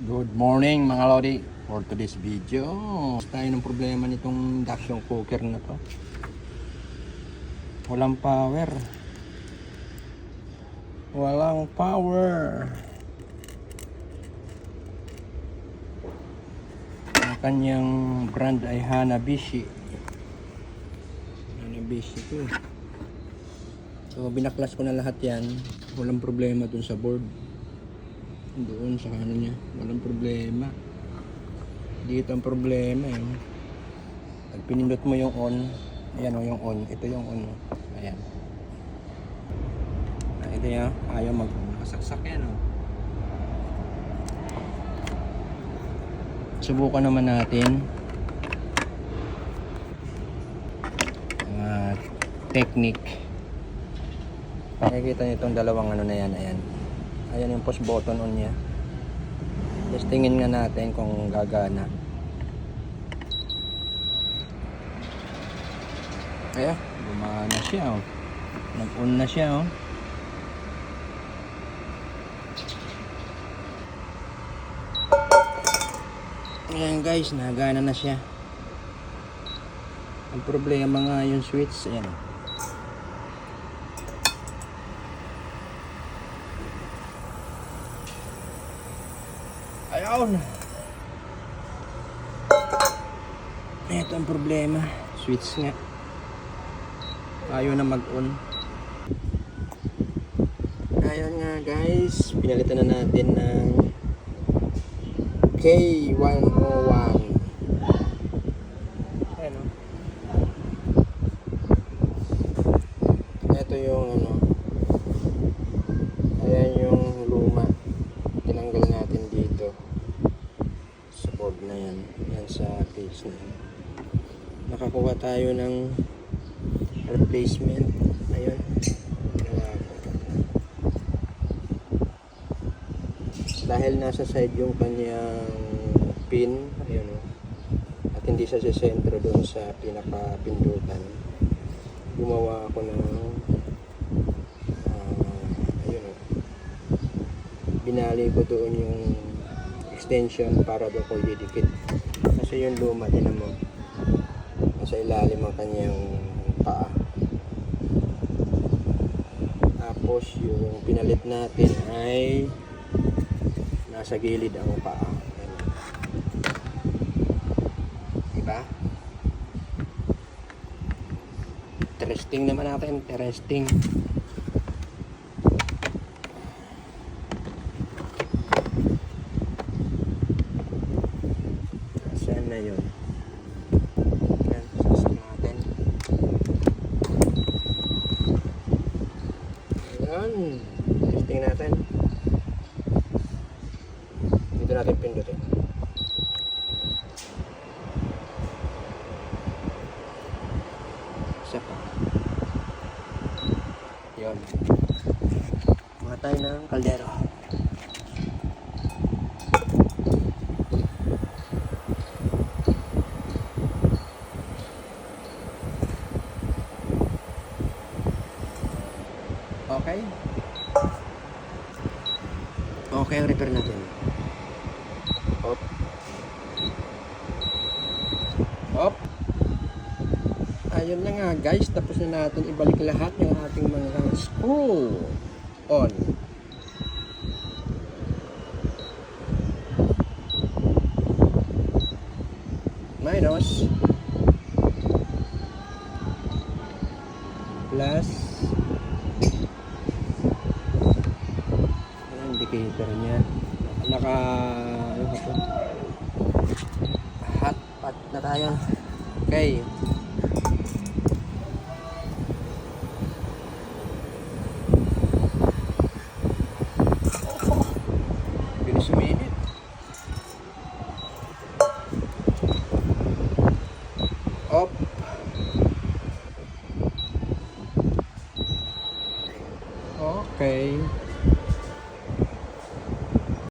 Good morning mga lodi. For today's video, tayo ng problema nitong induction cooker na to. Walang power. Walang power. Ang kanyang brand ay Hanabishi. Hanabishi to. So binaklas ko na lahat yan. Walang problema dun sa board. Doon sa ano niya, walang problema. Dito ang problema eh. Pag pinindot mo yung on, ayan o yung on, ito yung on. Ayan. Ito yan, ayaw nakasaksak yan o. Subukan naman natin technique. Makikita niyo itong dalawang ano na yan, ayan. Ayan yung push button on niya. Just tingin nga natin kung gagana. Ayan, gumana siya oh. Nag-on na siya oh. Ayan guys, nagana na siya. Ang problema nga yung switch, ayan oh. Ayun. Ito ang problema. Switch nga. Ayaw na mag-on. Ayun nga guys. Pinalitan na natin ng K101. Ayan o. Ito yung ano. Ayan yung luma. Tinanggal natin dito sa board na yan. Yan sa case na yan. Nakakuha tayo ng replacement. Ayun. Dahil nasa side yung kanyang pin. Ayun o. At hindi siya sa sentro doon sa pinaka-pindutan. Gumawa ako ng ayun o. Binali ko doon yung extension para doon ko didikit. Kasi yung luma din naman nasa ilalim ang kanyang paa. Tapos yung pinalit natin ay nasa gilid ang paa. Diba? Interesting naman natin. Interesting. Saan na yun? Yan, sasok natin. Ayan. Testing natin. Dito natin pindutin. Isa pa. Yun. Matay ng kaldero. Okay. Okay, repair natin. Op. Op. Ayun na nga guys, tapos na natin ibalik lahat ng ating mga screw on. Minus. Plus. Indicator niya naka hot pot na tayo. Okay, bilis minute. Off.